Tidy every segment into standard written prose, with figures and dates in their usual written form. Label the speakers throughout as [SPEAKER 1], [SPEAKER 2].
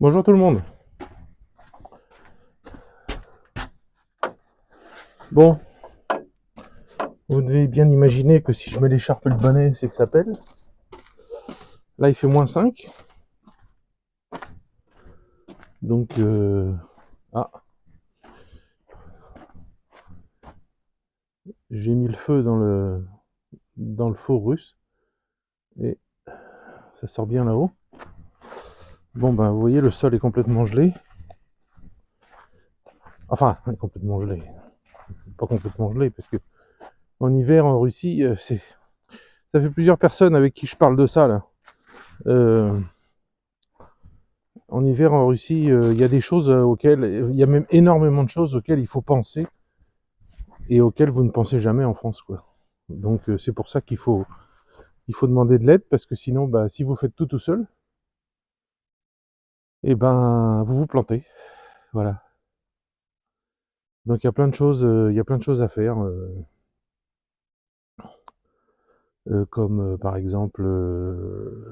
[SPEAKER 1] Bonjour tout le monde. Bon, vous devez bien imaginer que si je mets l'écharpe et le bonnet, c'est que ça pèle. Là, il fait -5. Donc, ah, j'ai mis le feu dans le four russe. Et ça sort bien là-haut. Bon, ben, vous voyez, le sol est complètement gelé. Enfin, complètement gelé. Pas complètement gelé, parce que en hiver, en Russie, ça fait plusieurs personnes avec qui je parle de ça, là. En hiver, en Russie, il y a des choses auxquelles... Il y a même énormément de choses auxquelles il faut penser et auxquelles vous ne pensez jamais en France, quoi. Donc c'est pour ça qu'il faut demander de l'aide, parce que sinon, bah, si vous faites tout seul, et ben vous vous plantez. Voilà. Donc il y a plein de choses, il y a plein de choses à faire, comme par exemple,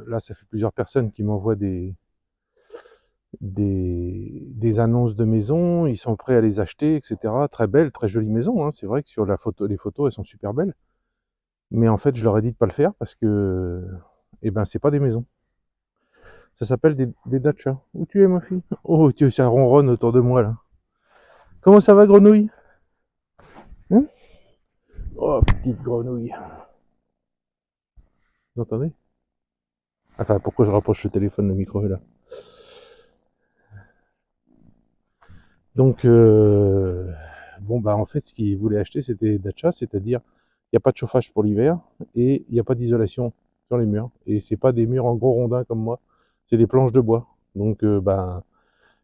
[SPEAKER 1] là ça fait plusieurs personnes qui m'envoient des annonces de maisons, ils sont prêts à les acheter, etc. Très belles, très jolies maisons, hein. C'est vrai que sur la photo, les photos elles sont super belles, mais en fait je leur ai dit de pas le faire parce que, eh ben c'est pas des maisons. Ça s'appelle des dachas. Où tu es, ma fille? Oh, ça ronronne autour de moi, là. Comment ça va, grenouille? Hein? Oh, petite grenouille. Vous entendez? Enfin, pourquoi je rapproche le téléphone, le micro est là. Donc, bon, bah, en fait, ce qu'ils voulaient acheter, c'était des dachas, c'est-à-dire, il n'y a pas de chauffage pour l'hiver et il n'y a pas d'isolation sur les murs. Et c'est pas des murs en gros rondins comme moi, c'est des planches de bois. Donc, bah,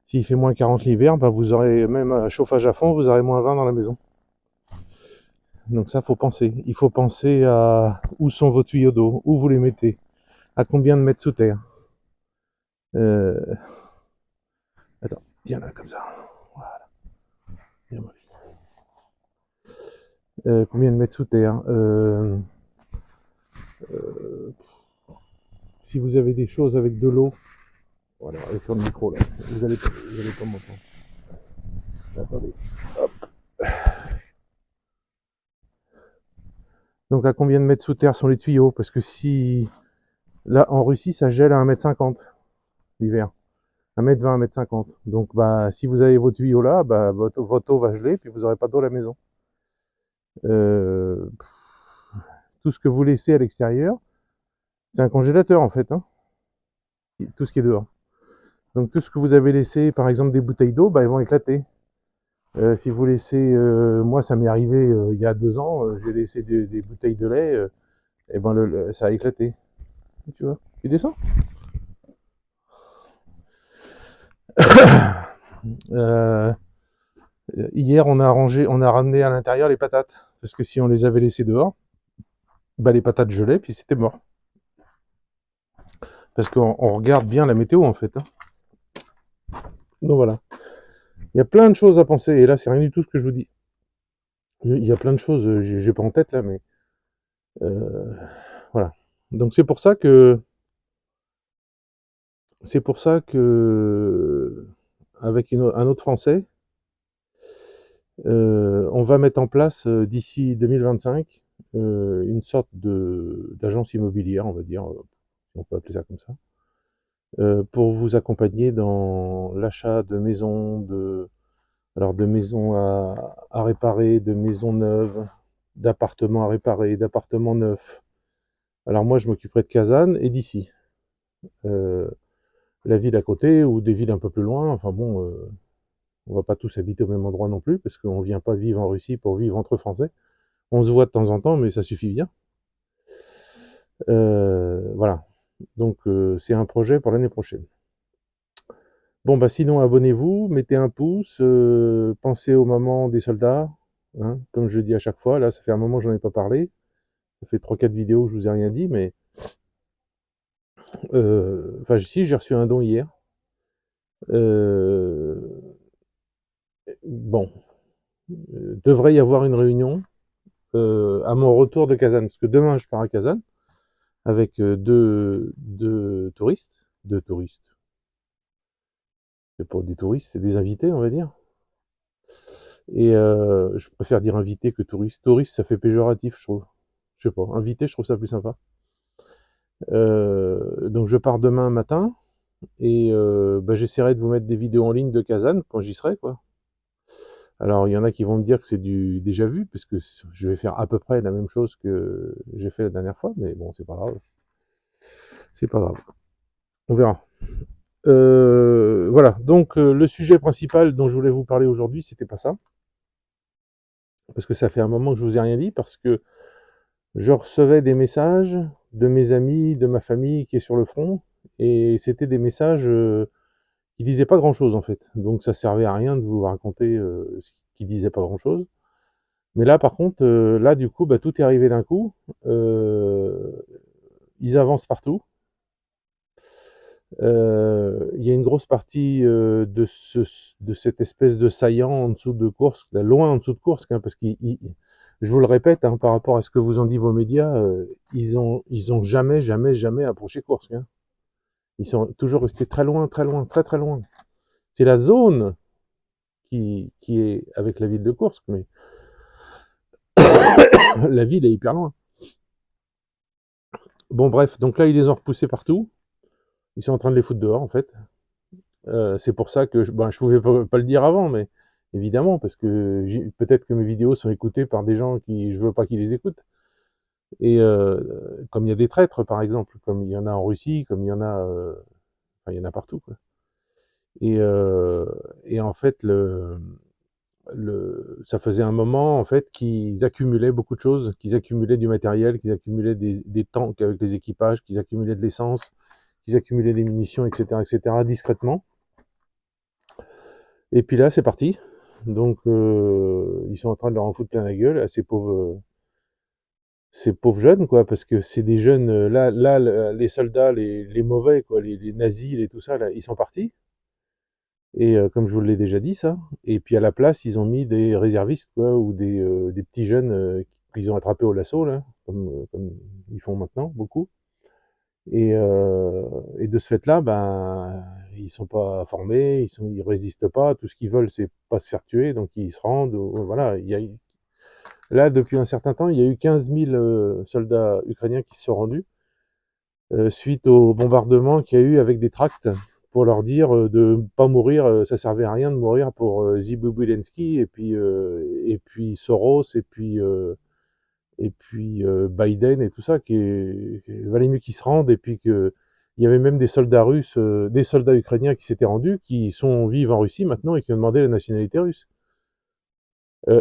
[SPEAKER 1] s'il fait -40 l'hiver, bah, vous aurez même un chauffage à fond, vous aurez -20 dans la maison. Donc ça, faut penser. Il faut penser à où sont vos tuyaux d'eau, où vous les mettez, à combien de mètres sous terre. Euh, Attends, viens là, comme ça. Voilà, viens, ma fille. Combien de mètres sous terre. Euh, Si vous avez des choses avec de l'eau, voilà, allez sur le micro là, vous allez pas m'entendre. Attendez. Hop. Donc à combien de mètres sous terre sont les tuyaux? Parce que si, là en Russie, ça gèle à 1,50 m l'hiver. 1,20 m, 1,50 m. Donc bah si vous avez vos tuyaux là, bah votre eau va geler, puis vous n'aurez pas d'eau à la maison. Euh, tout ce que vous laissez à l'extérieur, c'est un congélateur en fait, hein, tout ce qui est dehors. Donc tout ce que vous avez laissé, par exemple des bouteilles d'eau, bah, elles vont éclater. Si vous laissez, moi ça m'est arrivé il y a 2 ans, j'ai laissé des bouteilles de lait, et ben ça a éclaté. Tu vois, tu descends. Euh, Hier on a ramené à l'intérieur les patates, parce que si on les avait laissées dehors, bah, les patates gelaient puis c'était mort. Parce qu'on regarde bien la météo en fait, hein. Donc voilà. Il y a plein de choses à penser, et là c'est rien du tout ce que je vous dis. Il y a plein de choses, j'ai pas en tête là, mais euh, voilà. Donc c'est pour ça que avec un autre Français, on va mettre en place d'ici 2025 une sorte de d'agence immobilière, on va dire, si on peut appeler ça comme ça, pour vous accompagner dans l'achat de maisons, alors de maisons à réparer, de maisons neuves, d'appartements à réparer, d'appartements neufs. Alors moi, je m'occuperai de Kazan et d'ici. Euh, la ville à côté ou des villes un peu plus loin. Enfin bon, on va pas tous habiter au même endroit non plus, parce qu'on vient pas vivre en Russie pour vivre entre Français. On se voit de temps en temps, mais ça suffit bien. Voilà. Donc c'est un projet pour l'année prochaine. Bon bah sinon abonnez-vous, mettez un pouce, pensez aux mamans des soldats, hein, comme je dis à chaque fois. Là, ça fait un moment que j'en ai pas parlé. Ça fait 3-4 vidéos que je vous ai rien dit, mais enfin si, j'ai reçu un don hier. Euh, bon, devrait y avoir une réunion à mon retour de Kazan, parce que demain je pars à Kazan avec deux touristes, C'est pas des touristes, c'est des invités, on va dire. Et je préfère dire invité que touriste. Touriste, ça fait péjoratif, je trouve. Je sais pas, invité, je trouve ça plus sympa. Donc je pars demain matin et bah, j'essaierai de vous mettre des vidéos en ligne de Kazan quand j'y serai, quoi. Alors il y en a qui vont me dire que c'est du déjà vu, parce que je vais faire à peu près la même chose que j'ai fait la dernière fois, mais bon, c'est pas grave. C'est pas grave. On verra. Voilà, donc le sujet principal dont je voulais vous parler aujourd'hui, c'était pas ça, parce que ça fait un moment que je vous ai rien dit, parce que je recevais des messages de mes amis, de ma famille qui est sur le front, et c'était des messages qui disaient pas grand-chose en fait. Donc ça servait à rien de vous raconter ce qui disait pas grand-chose. Mais là, par contre, là du coup, bah, tout est arrivé d'un coup. Ils avancent partout. Il y a une grosse partie de cette espèce de saillant en dessous de Kursk, là, loin en dessous de Kursk, hein, parce je vous le répète, hein, par rapport à ce que vous en dit vos médias, ils ont jamais, jamais, jamais approché Kursk, hein. Ils sont toujours restés très loin, très loin, très très loin. C'est la zone qui est avec la ville de Kursk, mais la ville est hyper loin. Bon bref, donc là ils les ont repoussés partout. Ils sont en train de les foutre dehors en fait. C'est pour ça que je pouvais pas le dire avant, mais évidemment, parce que peut-être que mes vidéos sont écoutées par des gens qui je veux pas qu'ils les écoutent. Et comme il y a des traîtres, par exemple, comme il y en a en Russie, comme il y en a, enfin, il y en a partout, quoi. Et, euh, et en fait, ça faisait un moment en fait qu'ils accumulaient beaucoup de choses, qu'ils accumulaient du matériel, qu'ils accumulaient des tanks avec les équipages, qu'ils accumulaient de l'essence, qu'ils accumulaient des munitions, etc., discrètement. Et puis là, c'est parti. Donc, ils sont en train de leur en foutre plein la gueule à ces pauvres jeunes, quoi, parce que c'est des jeunes. Les soldats, les mauvais, quoi, les nazis, tout ça, là, ils sont partis. Et comme je vous l'ai déjà dit, ça. Et puis à la place, ils ont mis des réservistes, quoi, ou des petits jeunes qu'ils ont attrapés au lasso, là, comme ils font maintenant, beaucoup. Et de ce fait-là, ben, ils sont pas formés, ils résistent pas. Tout ce qu'ils veulent, c'est pas se faire tuer, donc ils se rendent. Voilà. Là, depuis un certain temps, il y a eu 15 000 soldats ukrainiens qui se sont rendus suite au bombardement qu'il y a eu avec des tracts pour leur dire de pas mourir. Ça servait à rien de mourir pour Ziboubilensky et puis Soros et puis Biden et tout ça, valait mieux qu'ils se rendent, et puis que il y avait même des soldats russes, des soldats ukrainiens qui s'étaient rendus, qui vivent en Russie maintenant et qui ont demandé la nationalité russe.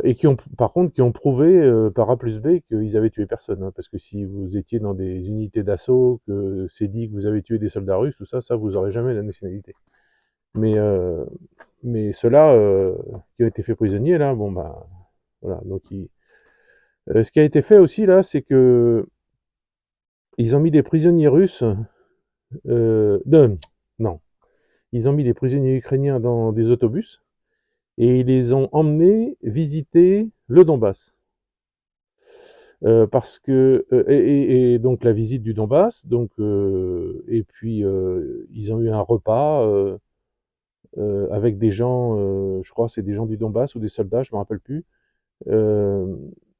[SPEAKER 1] Et qui ont, par contre, qui ont prouvé par A plus B qu'ils avaient tué personne, hein, parce que si vous étiez dans des unités d'assaut, que c'est dit que vous avez tué des soldats russes, tout ça, vous aurez jamais la nationalité. Mais, euh, mais ceux-là qui ont été faits prisonniers, là, bon, bah, voilà. Donc, ce qui a été fait aussi, là, c'est que ils ont mis des prisonniers russes, non, ils ont mis des prisonniers ukrainiens dans des autobus et ils les ont emmenés visiter le Donbass. Parce que et donc la visite du Donbass, donc et puis ils ont eu un repas avec des gens, je crois, c'est des gens du Donbass ou des soldats, je me rappelle plus. Euh,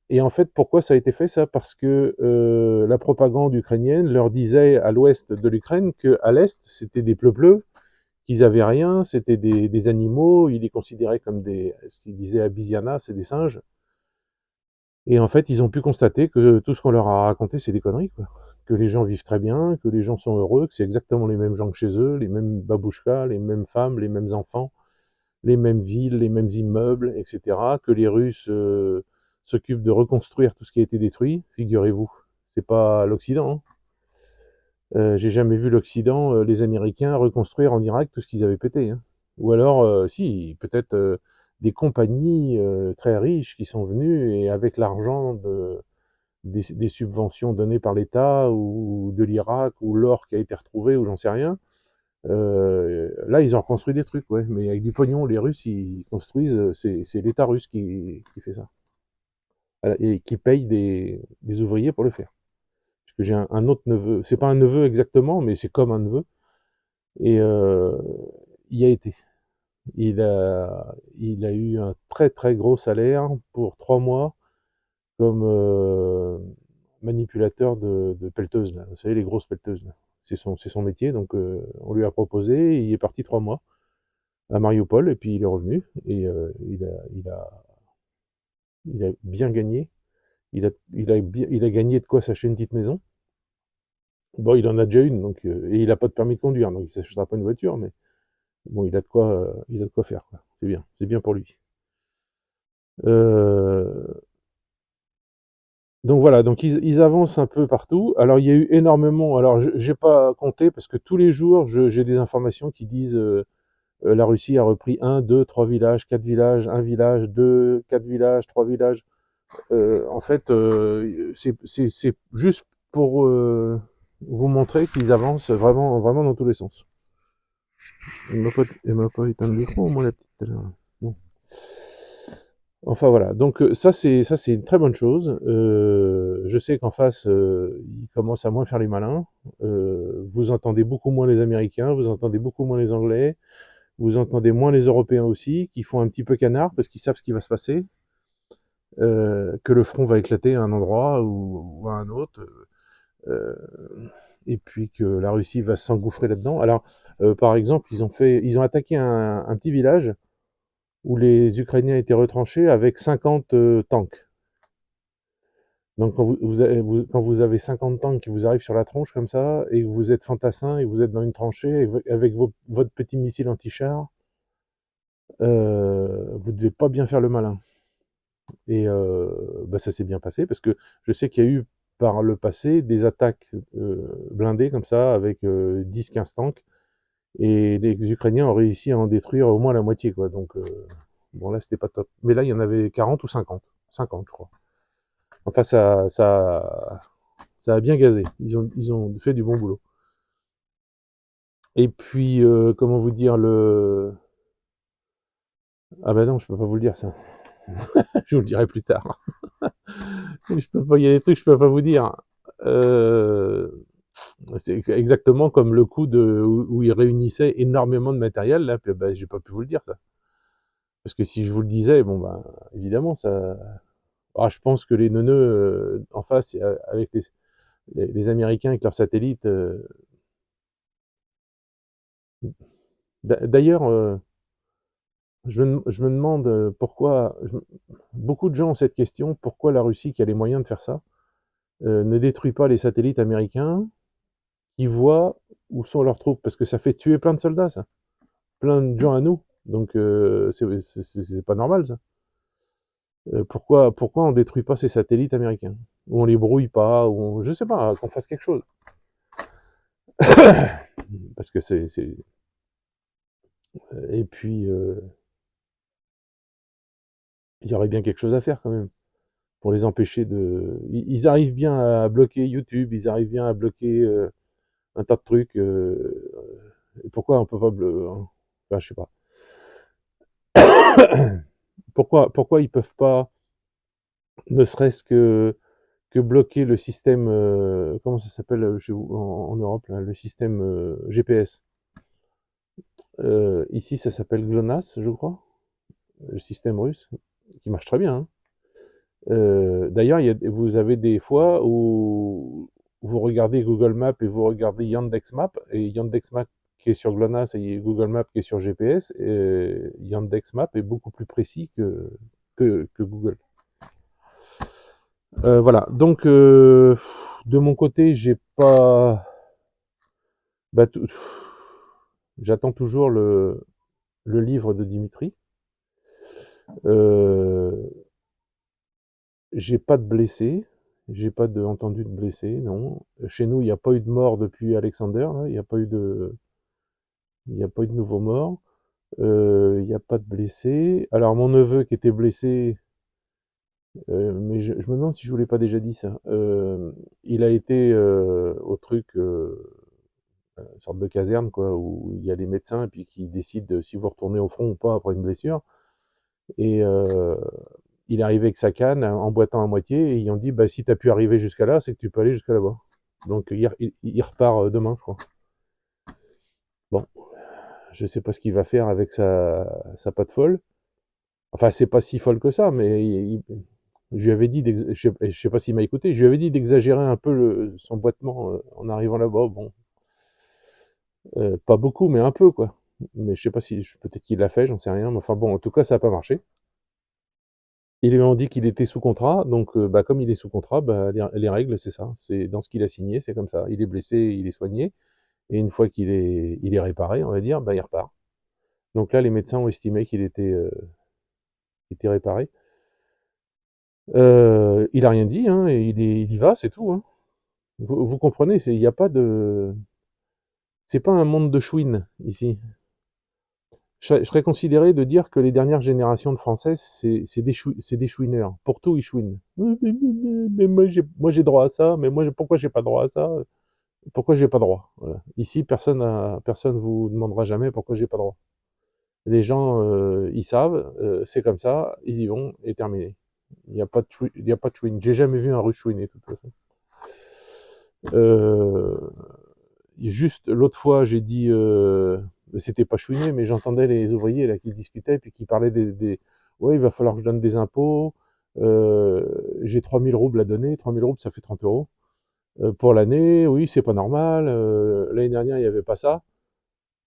[SPEAKER 1] et en fait, pourquoi ça a été fait ça? Parce que la propagande ukrainienne leur disait à l'ouest de l'Ukraine que à l'est c'était des pleu-pleu, qu'ils avaient rien, c'était des animaux, ils les considéraient comme ce qu'ils disaient à Biziana, c'est des singes. Et en fait, ils ont pu constater que tout ce qu'on leur a raconté, c'est des conneries, quoi. Que les gens vivent très bien, que les gens sont heureux, que c'est exactement les mêmes gens que chez eux, les mêmes babouchkas, les mêmes femmes, les mêmes enfants, les mêmes villes, les mêmes immeubles, etc. Que les Russes s'occupent de reconstruire tout ce qui a été détruit, figurez-vous. C'est pas l'Occident, hein. J'ai jamais vu l'Occident, les Américains, reconstruire en Irak tout ce qu'ils avaient pété, hein. Ou alors, si, peut-être des compagnies très riches qui sont venues et avec l'argent des subventions données par l'État ou de l'Irak ou l'or qui a été retrouvé ou j'en sais rien. Là, ils ont reconstruit des trucs, ouais, mais avec du pognon. Les Russes, ils construisent, c'est l'État russe qui fait ça. Voilà, et qui paye des ouvriers pour le faire. Parce que j'ai un autre neveu, c'est pas un neveu exactement, mais c'est comme un neveu, et il y a été. il a eu un très très gros salaire pour 3 mois comme manipulateur de pelleteuses, là. Vous savez, les grosses pelleteuses, là. C'est son métier, donc on lui a proposé, il est parti 3 mois à Mariupol, et puis il est revenu, et il a bien gagné. Il a gagné de quoi s'acheter une petite maison. Bon, il en a déjà une, donc, et il n'a pas de permis de conduire, donc il ne s'achètera pas une voiture, mais bon, il a de quoi faire, quoi. C'est bien pour lui. Euh, donc voilà, donc ils avancent un peu partout. Alors il y a eu énormément, alors j'ai pas compté parce que tous les jours j'ai des informations qui disent la Russie a repris un, 2, 3 villages, 4 villages, un village, 2, 4 villages, 3 villages. En fait, c'est juste pour vous montrer qu'ils avancent vraiment, vraiment dans tous les sens. Elle m'a pas éteint le micro, moi, la petite, tout à l'heure. Bon. Enfin voilà, donc ça c'est une très bonne chose. Je sais qu'en face, ils commencent à moins faire les malins. Vous entendez beaucoup moins les Américains, vous entendez beaucoup moins les Anglais, vous entendez moins les Européens aussi, qui font un petit peu canard parce qu'ils savent ce qui va se passer, que le front va éclater à un endroit ou à un autre, euh, et puis que la Russie va s'engouffrer là-dedans. Alors, par exemple, ils ont attaqué un petit village où les Ukrainiens étaient retranchés avec 50 tanks. Donc quand vous avez 50 tanks qui vous arrivent sur la tronche comme ça, et que vous êtes fantassin, et que vous êtes dans une tranchée, avec votre petit missile anti-char, vous ne devez pas bien faire le malin. Et bah, ça s'est bien passé, parce que je sais qu'il y a eu par le passé des attaques blindées comme ça, avec 10-15 tanks, et les Ukrainiens ont réussi à en détruire au moins la moitié, quoi. Donc bon, là c'était pas top. Mais là il y en avait 40 ou 50. 50, je crois. Enfin, ça a bien gazé. Ils ont fait du bon boulot. Et puis, comment vous dire, ah bah non, je peux pas vous le dire, ça. Je vous le dirai plus tard. Je peux pas, il y a des trucs que je peux pas vous dire. Euh, c'est exactement comme le coup où ils réunissaient énormément de matériel, là, puis bah, j'ai pas pu vous le dire, ça. Parce que si je vous le disais, bon, bah, évidemment, ça. Ah, je pense que les neuneux en face, avec les Américains avec leurs satellites. D'ailleurs, je me demande pourquoi. Beaucoup de gens ont cette question, pourquoi la Russie, qui a les moyens de faire ça, ne détruit pas les satellites américains qui voient où sont leurs troupes, parce que ça fait tuer plein de soldats, ça. Plein de gens à nous. Donc c'est pas normal, ça. Pourquoi on détruit pas ces satellites américains? Ou on les brouille pas, je sais pas, qu'on fasse quelque chose. Parce que et puis il y aurait bien quelque chose à faire quand même pour les empêcher de. Ils arrivent bien à bloquer YouTube, ils arrivent bien à bloquer un tas de trucs. Et pourquoi on peut pas enfin, je sais pas. Pourquoi ils peuvent pas, ne serait-ce que bloquer le système, comment ça s'appelle chez vous en Europe, là, le système GPS. Ici, ça s'appelle GLONASS, je crois, le système russe, qui marche très bien, hein. D'ailleurs, vous avez des fois où vous regardez Google Maps et vous regardez Yandex Maps, et Yandex Maps qui est sur GLONASS et Google Maps qui est sur GPS, et Yandex Maps est beaucoup plus précis que Google. Voilà, donc de mon côté, j'ai pas. Bah, j'attends toujours le livre de Dimitri. Euh, j'ai pas de blessés, j'ai pas entendu de blessés, non. Chez nous, il n'y a pas eu de mort depuis Alexander, là. Il n'y a pas eu de nouveaux morts. Il n'y a pas de blessés. Alors, mon neveu qui était blessé, mais je me demande si je vous l'ai pas déjà dit ça. Il a été au truc, une sorte de caserne, quoi, où il y a les médecins et puis qui décident si vous retournez au front ou pas après une blessure. Et il est arrivé avec sa canne en boitant à moitié, et ils ont dit bah, si tu as pu arriver jusqu'à là, c'est que tu peux aller jusqu'à là-bas. Donc il repart demain, je crois. Bon, je sais pas ce qu'il va faire avec sa patte folle. Enfin, c'est pas si folle que ça, mais je lui avais dit, je sais pas s'il m'a écouté, je lui avais dit d'exagérer un peu son boitement en arrivant là-bas. Bon, pas beaucoup, mais un peu, quoi. Mais je sais pas si, peut-être qu'il l'a fait, j'en sais rien. Mais enfin bon, en tout cas, ça n'a pas marché. Ils lui ont dit qu'il était sous contrat, donc bah, comme il est sous contrat, bah, les règles, c'est ça. C'est dans ce qu'il a signé, c'est comme ça. Il est blessé, il est soigné, et une fois il est réparé, on va dire, bah, il repart. Donc là, les médecins ont estimé était réparé. Il a rien dit, hein, et il y va, c'est tout, hein. Vous comprenez, il n'y a pas de... C'est pas un monde de chouines, ici. Je serais considéré de dire que les dernières générations de Français, c'est des chouineurs. Pour tout, ils chouinent. Mais moi j'ai droit à ça, mais pourquoi j'ai pas droit à ça? Pourquoi j'ai pas droit? Voilà. Ici, personne vous demandera jamais pourquoi j'ai pas droit. Les gens, ils savent, c'est comme ça, ils y vont, et terminé. Il n'y a pas de il y a pas de chouine. J'ai jamais vu un russe chouiner, de toute façon. Euh, Juste l'autre fois, j'ai dit, c'était pas chouiné, mais j'entendais les ouvriers là qui discutaient puis qui parlaient ouais, il va falloir que je donne des impôts. J'ai 3000 roubles à donner. 3000 roubles, ça fait 30 euros. Pour l'année, oui, c'est pas normal. L'année dernière, il n'y avait pas ça.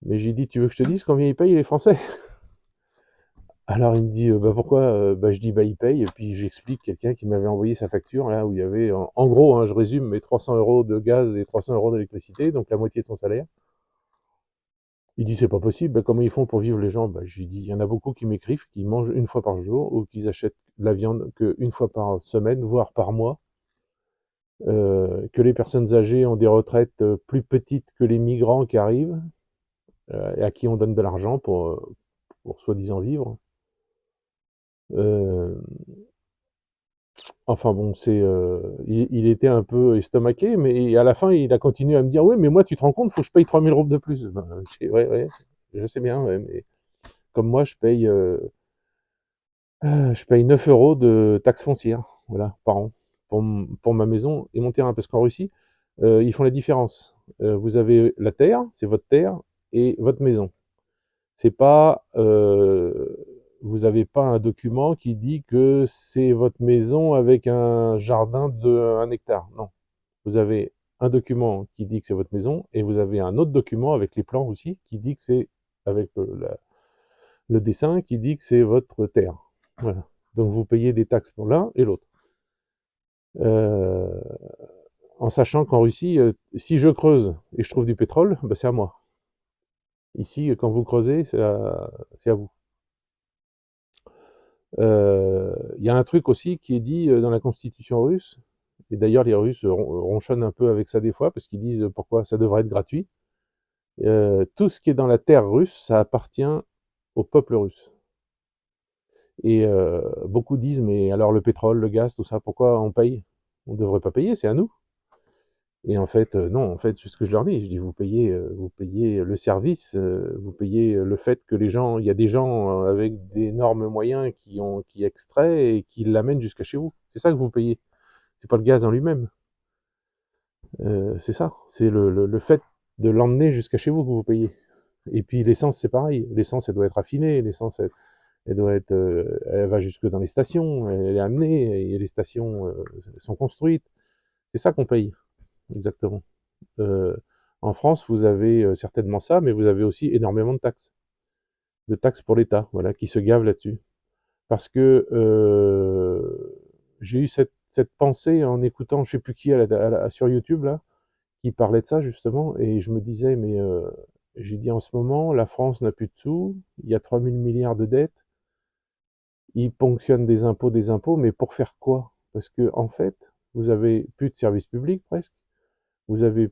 [SPEAKER 1] Mais j'ai dit, tu veux que je te dise combien ils payent les Français? Alors il me dit, bah pourquoi? Bah je dis, bah ils payent. Et puis j'explique quelqu'un qui m'avait envoyé sa facture là où il y avait, en gros, hein, je résume, mais 300 euros de gaz et 300 euros d'électricité, donc la moitié de son salaire. Il dit c'est pas possible, ben, comment ils font pour vivre les gens? Ben, je lui dis, il y en a beaucoup qui m'écrivent, qui mangent une fois par jour ou qui achètent de la viande qu'une fois par semaine, voire par mois, que les personnes âgées ont des retraites plus petites que les migrants qui arrivent et à qui on donne de l'argent pour soi-disant vivre. Euh, enfin bon, il était un peu estomaqué, mais à la fin, il a continué à me dire, oui, mais moi, tu te rends compte, faut que je paye 3000 roubles de plus. Ben, ouais, ouais, je sais bien, ouais, mais comme moi, je paye 9 euros de taxe foncière, voilà, par an, pour ma maison et mon terrain. Parce qu'en Russie, ils font la différence. Vous avez la terre, c'est votre terre, et votre maison. C'est pas, vous n'avez pas un document qui dit que c'est votre maison avec un jardin de 1 hectare. Non. Vous avez un document qui dit que c'est votre maison, et vous avez un autre document avec les plans aussi qui dit que c'est avec le dessin qui dit que c'est votre terre. Voilà. Donc vous payez des taxes pour l'un et l'autre. Euh, En sachant qu'en Russie, si je creuse et je trouve du pétrole, bah, c'est à moi. Ici, quand vous creusez, c'est à vous. Il y a un truc aussi qui est dit dans la constitution russe, et d'ailleurs les Russes ronchonnent un peu avec ça des fois, parce qu'ils disent pourquoi ça devrait être gratuit. Tout ce qui est dans la terre russe, ça appartient au peuple russe. Et beaucoup disent, mais alors le pétrole, le gaz, tout ça, pourquoi on paye? On ne devrait pas payer, c'est à nous. Et en fait, non, en fait, c'est ce que je leur dis. Je dis, vous payez le service, vous payez le fait que il y a des gens avec d'énormes moyens qui extraient et qui l'amènent jusqu'à chez vous. C'est ça que vous payez. C'est pas le gaz en lui-même. C'est ça. C'est le fait de l'emmener jusqu'à chez vous que vous payez. Et puis l'essence, c'est pareil. L'essence, elle doit être affinée. L'essence, elle doit être, elle va jusque dans les stations. Elle est amenée et les stations sont construites. C'est ça qu'on paye, exactement. Euh, En France, vous avez certainement ça, mais vous avez aussi énormément de taxes pour l'État, voilà, qui se gavent là-dessus. Parce que j'ai eu cette pensée en écoutant, je sais plus qui sur YouTube là, qui parlait de ça justement, et je me disais, mais j'ai dit en ce moment, la France n'a plus de sous, il y a 3000 milliards de dettes, ils ponctionnent des impôts, mais pour faire quoi? Parce que en fait, vous avez plus de services publics presque, vous avez,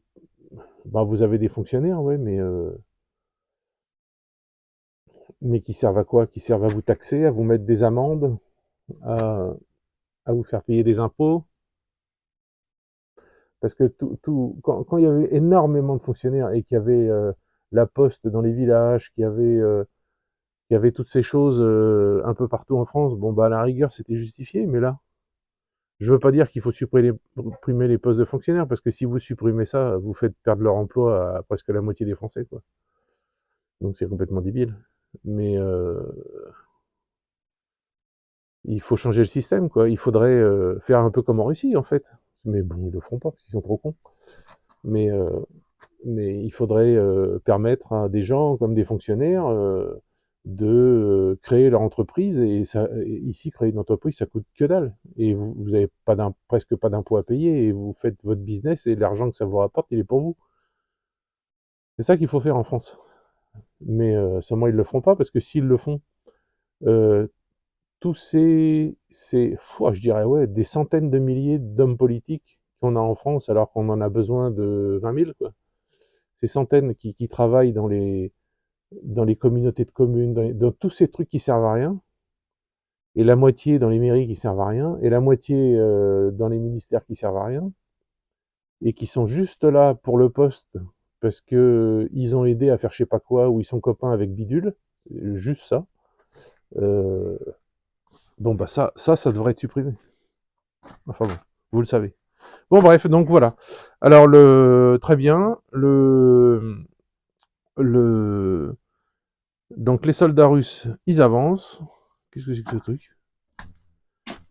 [SPEAKER 1] vous avez des fonctionnaires, ouais, mais qui servent à quoi? Qui servent à vous taxer, à vous mettre des amendes, à, à vous faire payer des impôts. Parce que quand il y avait énormément de fonctionnaires et qu'il y avait la poste dans les villages, qu'il y avait toutes ces choses un peu partout en France, bon bah à la rigueur c'était justifié, mais là, je veux pas dire qu'il faut supprimer les postes de fonctionnaires, parce que si vous supprimez ça, vous faites perdre leur emploi à presque la moitié des Français, quoi. Donc c'est complètement débile. Mais il faut changer le système, quoi. Il faudrait faire un peu comme en Russie, en fait. Mais bon, ils le feront pas, parce qu'ils sont trop cons. Mais, euh, mais il faudrait permettre à des gens, comme des fonctionnaires, de créer leur entreprise. Et ça, ici, créer une entreprise, ça coûte que dalle. Et vous avez pas presque pas d'impôts à payer, et vous faites votre business, et l'argent que ça vous rapporte, il est pour vous. C'est ça qu'il faut faire en France. Mais seulement ils le feront pas, parce que s'ils le font, euh, tous je dirais, ouais, des centaines de milliers d'hommes politiques qu'on a en France, alors qu'on en a besoin de 20 000, quoi. Ces centaines qui travaillent dans les communautés de communes, dans tous ces trucs qui servent à rien, et la moitié dans les mairies qui servent à rien, et la moitié dans les ministères qui servent à rien, et qui sont juste là pour le poste, parce que ils ont aidé à faire je sais pas quoi, ou ils sont copains avec Bidule, juste ça. Euh, bon, bah ça devrait être supprimé. Enfin bon, vous le savez. Bon, bref, donc voilà. Alors, très bien, donc les soldats russes, ils avancent. Qu'est-ce que c'est que ce truc?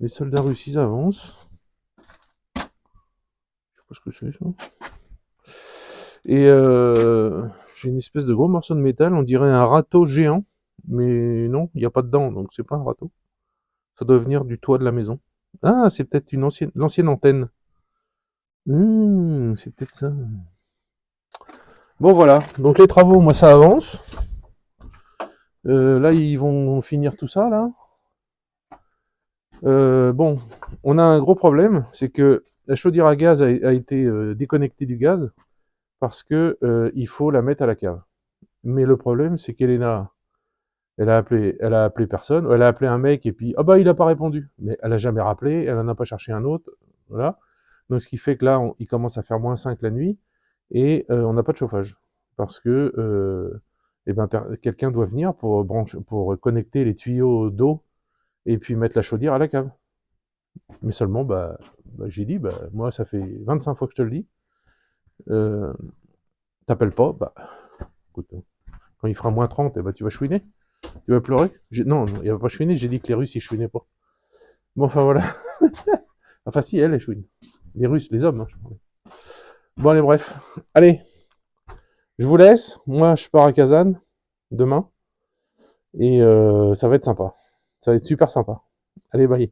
[SPEAKER 1] Les soldats russes, ils avancent. Je sais pas ce que c'est, ça. Et j'ai une espèce de gros morceau de métal, on dirait un râteau géant. Mais non, il n'y a pas de dents, donc c'est pas un râteau. Ça doit venir du toit de la maison. Ah, c'est peut-être l'ancienne antenne. C'est peut-être ça. Bon, voilà. Donc les travaux, moi, ça avance. Là, ils vont finir tout ça, là. Bon, on a un gros problème, c'est que la chaudière à gaz a été déconnectée du gaz parce que il faut la mettre à la cave. Mais le problème, c'est qu'Elena, elle a appelé personne, elle a appelé un mec et puis ah bah il a pas répondu. Mais elle a jamais rappelé, elle en a pas cherché un autre, voilà. Donc ce qui fait que là, il commence à faire -5 la nuit et on n'a pas de chauffage parce que eh ben, quelqu'un doit venir pour connecter les tuyaux d'eau et puis mettre la chaudière à la cave. Mais seulement, j'ai dit, moi, ça fait 25 fois que je te le dis. Euh, T'appelles pas, écoute, quand il fera -30, eh ben, tu vas chouiner. Tu vas pleurer. Non, il va pas chouiner, j'ai dit que les Russes, ils chouinaient pas. Bon, enfin, voilà. Enfin, si, elle chouine. Les Russes, les hommes, hein, je parlais. Bon, allez, bref. Allez, je vous laisse. Moi, je pars à Kazan demain. Et ça va être sympa. Ça va être super sympa. Allez, bye.